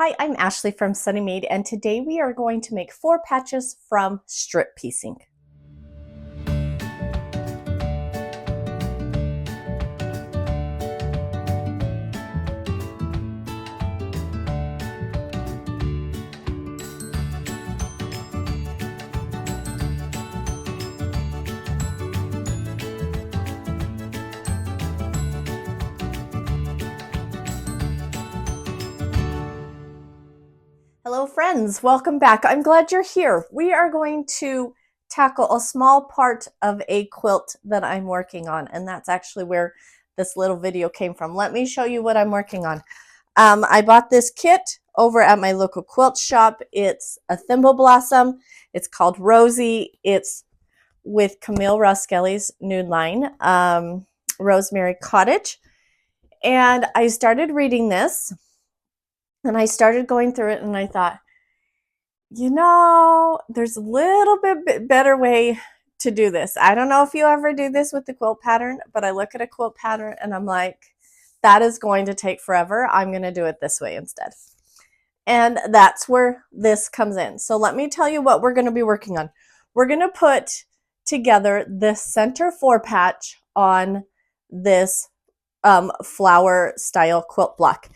Hi, I'm Ashley from Sunny Made, and today we are going to make 4 patches from strip piecing. Hello friends, welcome back. I'm glad you're here. We are going to tackle a small part of a quilt that I'm working on, and that's actually where this little video came from. Let me show you what I'm working on. I bought this kit over at my local quilt shop. It's a thimble blossom. It's called Rosie. It's with Camille Roskelly's new line, Rosemary Cottage. And I started reading this, and I started going through it, and I thought, there's a little bit better way to do this. I don't know if you ever do this with the quilt pattern, but I look at a quilt pattern and I'm like, that is going to take forever. I'm going to do it this way instead. And that's where this comes in. So let me tell you what we're going to be working on. We're going to put together this center 4 patch on this flower style quilt block.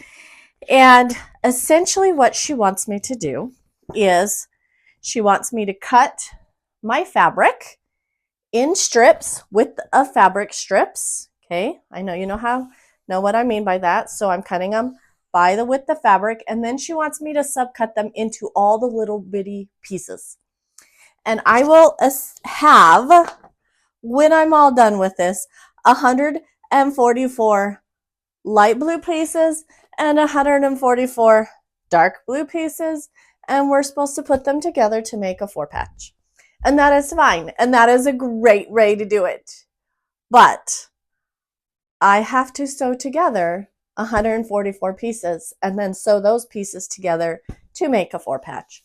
And essentially what she wants me to do is she wants me to cut my fabric in strips with a fabric strips. Okay, I know you know what I mean by that. So I'm cutting them by the width of fabric, and then she wants me to subcut them into all the little bitty pieces. And I will have, when I'm all done with this, 144 light blue pieces and 144 dark blue pieces, and we're supposed to put them together to make a 4 patch. And that is fine, and that is a great way to do it. But I have to sew together 144 pieces and then sew those pieces together to make a 4 patch.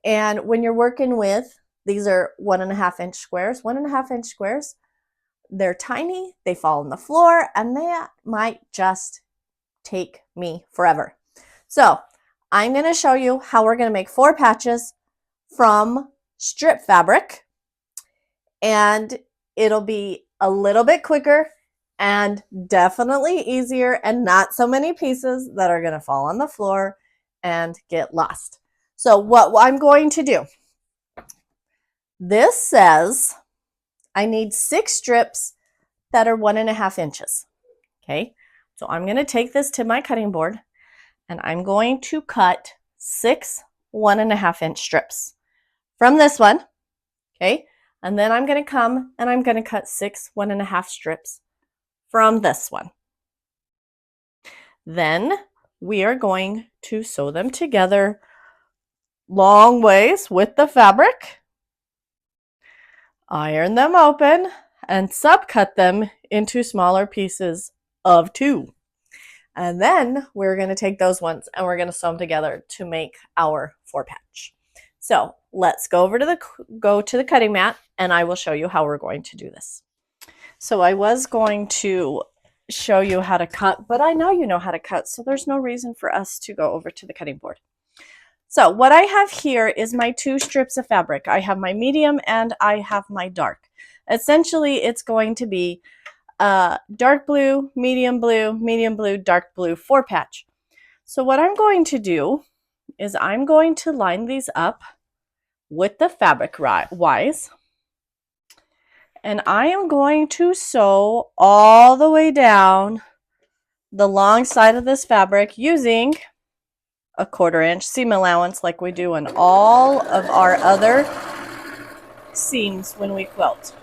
And when you're working with, these are 1.5-inch squares. 1.5-inch squares, they're tiny, they fall on the floor, and that might just take me forever. So I'm going to show you how we're going to make 4 patches from strip fabric, and it'll be a little bit quicker and definitely easier, and not so many pieces that are going to fall on the floor and get lost. So what I'm going to do, this says I need 6 strips that are 1.5 inches. Okay, so I'm going to take this to my cutting board and I'm going to cut 6 1.5-inch strips from this one. Okay, and then I'm going to come and I'm going to cut 6 1.5 strips from this one. Then we are going to sew them together long ways with the fabric, iron them open, and subcut them into smaller pieces of 2. And then we're going to take those ones and we're going to sew them together to make our 4 patch. So let's go over to the cutting mat, and I will show you how we're going to do this. So I was going to show you how to cut, but I know you know how to cut, so there's no reason for us to go over to the cutting board. So what I have here is my 2 strips of fabric. I have my medium and I have my dark. Essentially, it's going to be dark blue, medium blue, dark blue 4 patch. So what I'm going to do is I'm going to line these up with the fabric wise, and I am going to sew all the way down the long side of this fabric using a 1/4-inch seam allowance like we do on all of our other seams when we quilt.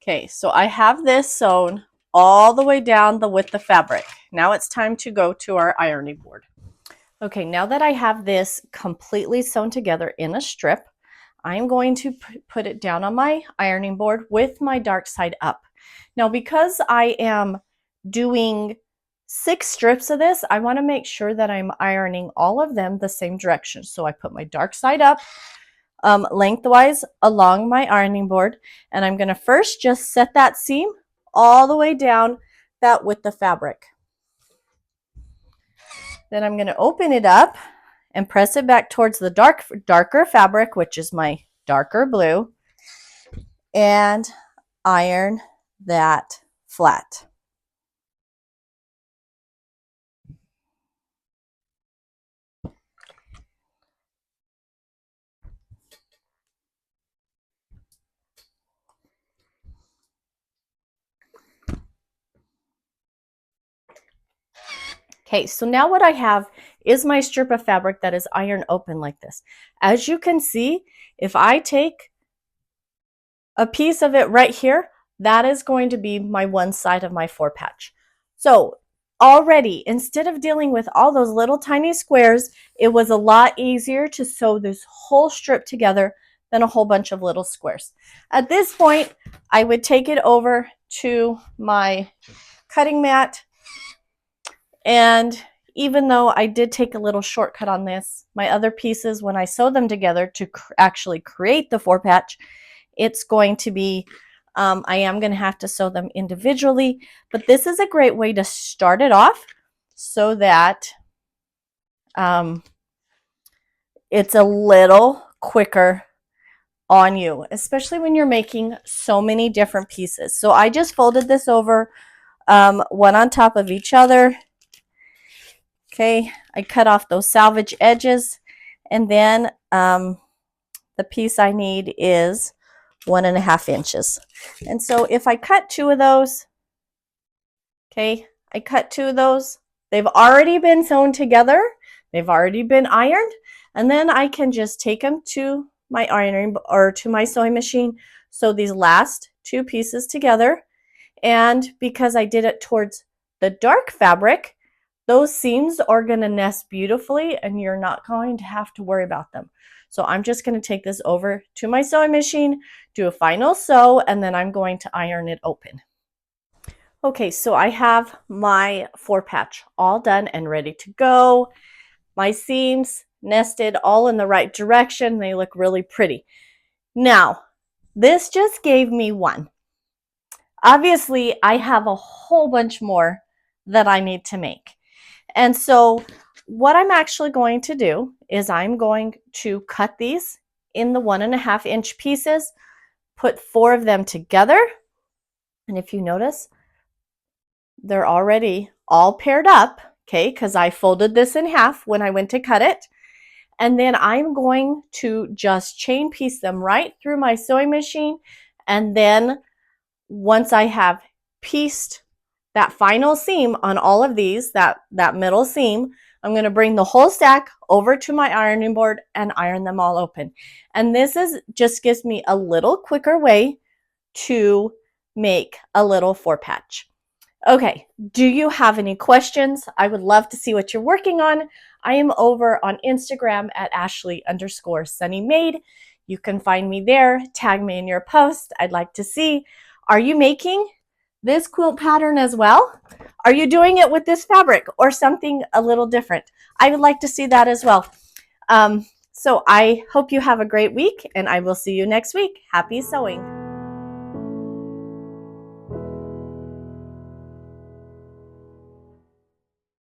Okay, so I have this sewn all the way down the width of fabric. Now it's time to go to our ironing board. Okay, now that I have this completely sewn together in a strip, I'm going to put it down on my ironing board with my dark side up. Now, because I am doing 6 strips of this, I want to make sure that I'm ironing all of them the same direction. So I put my dark side up lengthwise along my ironing board, and I'm going to first just set that seam all the way down that width of fabric. Then I'm going to open it up and press it back towards the darker fabric, which is my darker blue, and iron that flat. Okay, so now what I have is my strip of fabric that is iron open like this. As you can see, if I take a piece of it right here, that is going to be my one side of my 4 patch. So already, instead of dealing with all those little tiny squares, it was a lot easier to sew this whole strip together than a whole bunch of little squares. At this point, I would take it over to my cutting mat, and even though I did take a little shortcut on this, my other pieces, when I sew them together to actually create the 4 patch, it's going to be, I am going to have to sew them individually, but this is a great way to start it off so that it's a little quicker on you, especially when you're making so many different pieces. So I just folded this over one on top of each other. Okay, I cut off those salvage edges, and then the piece I need is 1.5 inches. And so if I cut 2 of those, okay, I cut 2 of those, they've already been sewn together, they've already been ironed, and then I can just take them to my ironing or to my sewing machine, sew these last 2 pieces together. And because I did it towards the dark fabric, those seams are going to nest beautifully and you're not going to have to worry about them. So I'm just going to take this over to my sewing machine, do a final sew, and then I'm going to iron it open. Okay, so I have my 4 patch all done and ready to go. My seams nested all in the right direction. They look really pretty. Now, this just gave me 1. Obviously, I have a whole bunch more that I need to make. And so what I'm actually going to do is I'm going to cut these in the 1.5 inch pieces, put 4 of them together. And if you notice, they're already all paired up, okay, because I folded this in half when I went to cut it. And then I'm going to just chain piece them right through my sewing machine. And then once I have pieced that final seam on all of these, that middle seam, I'm going to bring the whole stack over to my ironing board and iron them all open. And this just gives me a little quicker way to make a little 4 patch. Okay, do you have any questions? I would love to see what you're working on. I am over on Instagram at Ashley_SunnyMade. You can find me there. Tag me in your post. I'd like to see. Are you making this quilt pattern as well? Are you doing it with this fabric or something a little different? I would like to see that as well. So I hope you have a great week, and I will see you next week. Happy sewing.